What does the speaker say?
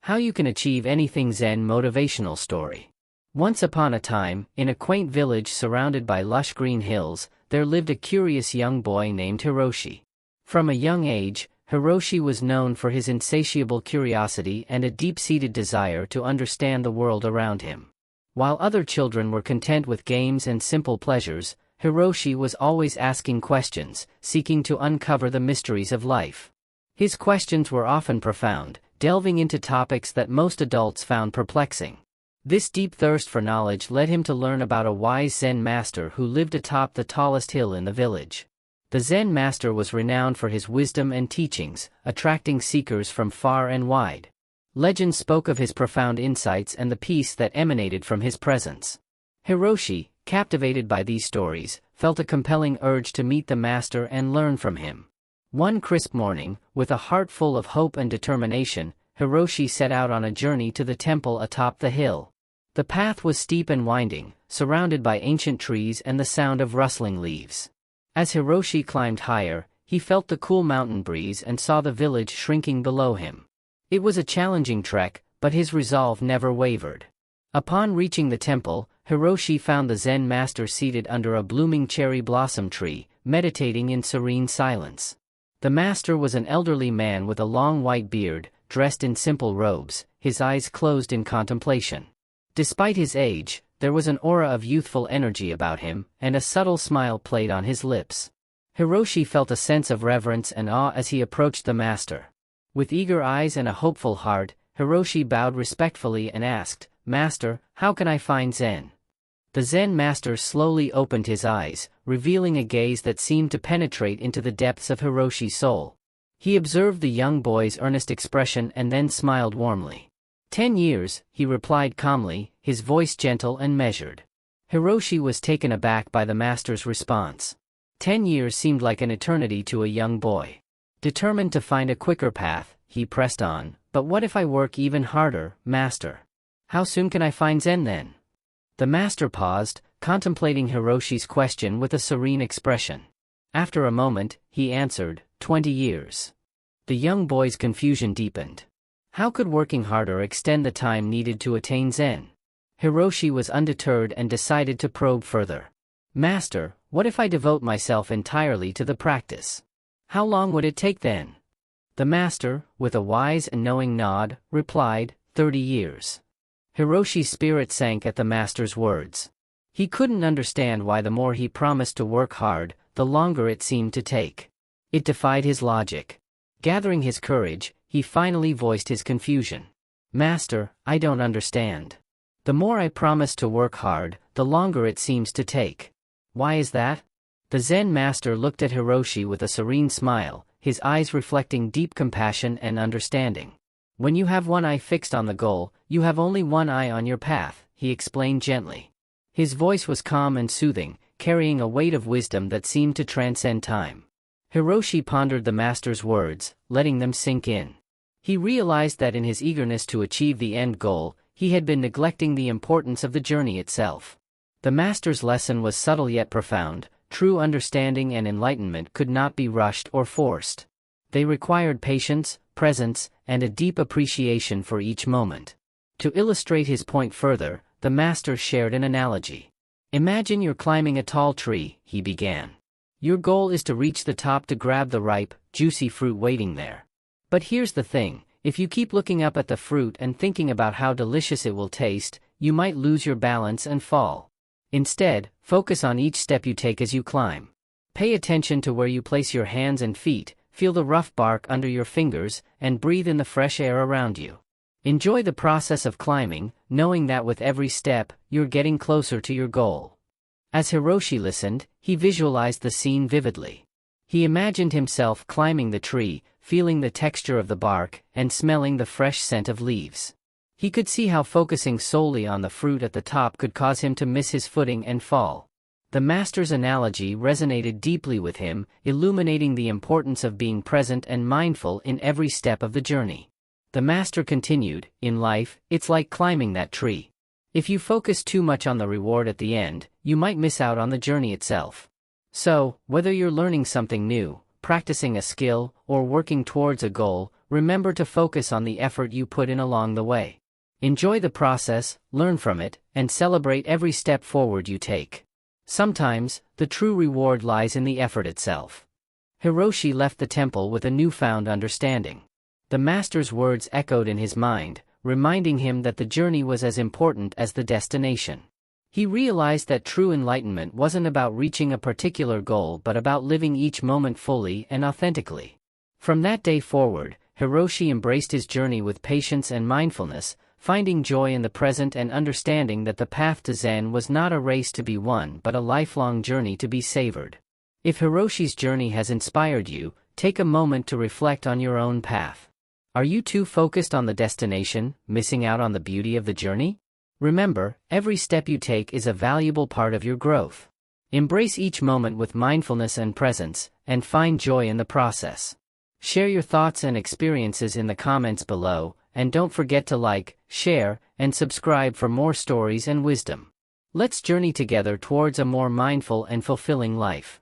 How you can achieve anything. Zen motivational story. Once upon a time, in a quaint village surrounded by lush green hills, there lived a curious young boy named Hiroshi. From a young age, Hiroshi was known for his insatiable curiosity and a deep-seated desire to understand the world around him. While other children were content with games and simple pleasures, Hiroshi was always asking questions, seeking to uncover the mysteries of life. His questions were often profound, delving into topics that most adults found perplexing. This deep thirst for knowledge led him to learn about a wise Zen master who lived atop the tallest hill in the village. The Zen master was renowned for his wisdom and teachings, attracting seekers from far and wide. Legends spoke of his profound insights and the peace that emanated from his presence. Hiroshi, captivated by these stories, felt a compelling urge to meet the master and learn from him. One crisp morning, with a heart full of hope and determination, Hiroshi set out on a journey to the temple atop the hill. The path was steep and winding, surrounded by ancient trees and the sound of rustling leaves. As Hiroshi climbed higher, he felt the cool mountain breeze and saw the village shrinking below him. It was a challenging trek, but his resolve never wavered. Upon reaching the temple, Hiroshi found the Zen master seated under a blooming cherry blossom tree, meditating in serene silence. The master was an elderly man with a long white beard, dressed in simple robes, his eyes closed in contemplation. Despite his age, there was an aura of youthful energy about him, and a subtle smile played on his lips. Hiroshi felt a sense of reverence and awe as he approached the master. With eager eyes and a hopeful heart, Hiroshi bowed respectfully and asked, "Master, how can I find Zen?" The Zen master slowly opened his eyes, revealing a gaze that seemed to penetrate into the depths of Hiroshi's soul. He observed the young boy's earnest expression and then smiled warmly. 10 years, he replied calmly, his voice gentle and measured. Hiroshi was taken aback by the master's response. 10 years seemed like an eternity to a young boy. Determined to find a quicker path, he pressed on, "But what if I work even harder, master? How soon can I find Zen then?" The master paused, contemplating Hiroshi's question with a serene expression. After a moment, he answered, 20 years. The young boy's confusion deepened. How could working harder extend the time needed to attain Zen? Hiroshi was undeterred and decided to probe further. "Master, what if I devote myself entirely to the practice? How long would it take then?" The master, with a wise and knowing nod, replied, 30 years. Hiroshi's spirit sank at the master's words. He couldn't understand why the more he promised to work hard, the longer it seemed to take. It defied his logic. Gathering his courage, he finally voiced his confusion. "Master, I don't understand. The more I promise to work hard, the longer it seems to take. Why is that?" The Zen master looked at Hiroshi with a serene smile, his eyes reflecting deep compassion and understanding. "When you have one eye fixed on the goal, you have only one eye on your path," he explained gently. His voice was calm and soothing, carrying a weight of wisdom that seemed to transcend time. Hiroshi pondered the master's words, letting them sink in. He realized that in his eagerness to achieve the end goal, he had been neglecting the importance of the journey itself. The master's lesson was subtle yet profound. True understanding and enlightenment could not be rushed or forced. They required patience, presence, and a deep appreciation for each moment. To illustrate his point further, the master shared an analogy. "Imagine you're climbing a tall tree," he began. "Your goal is to reach the top to grab the ripe, juicy fruit waiting there. But here's the thing, if you keep looking up at the fruit and thinking about how delicious it will taste, you might lose your balance and fall. Instead, focus on each step you take as you climb. Pay attention to where you place your hands and feet, feel the rough bark under your fingers, and breathe in the fresh air around you. Enjoy the process of climbing, knowing that with every step, you're getting closer to your goal." As Hiroshi listened, he visualized the scene vividly. He imagined himself climbing the tree, feeling the texture of the bark, and smelling the fresh scent of leaves. He could see how focusing solely on the fruit at the top could cause him to miss his footing and fall. The master's analogy resonated deeply with him, illuminating the importance of being present and mindful in every step of the journey. The master continued, "In life, it's like climbing that tree. If you focus too much on the reward at the end, you might miss out on the journey itself. So, whether you're learning something new, practicing a skill, or working towards a goal, remember to focus on the effort you put in along the way. Enjoy the process, learn from it, and celebrate every step forward you take. Sometimes, the true reward lies in the effort itself. Hiroshi left the temple with a newfound understanding. The master's words echoed in his mind, reminding him that the journey was as important as the destination. He realized that true enlightenment wasn't about reaching a particular goal but about living each moment fully and authentically. From that day forward, Hiroshi embraced his journey with patience and mindfulness, finding joy in the present and understanding that the path to Zen was not a race to be won but a lifelong journey to be savored. If Hiroshi's journey has inspired you, take a moment to reflect on your own path. Are you too focused on the destination, missing out on the beauty of the journey? Remember, every step you take is a valuable part of your growth. Embrace each moment with mindfulness and presence, and find joy in the process. Share your thoughts and experiences in the comments below, and don't forget to like, share, and subscribe for more stories and wisdom. Let's journey together towards a more mindful and fulfilling life.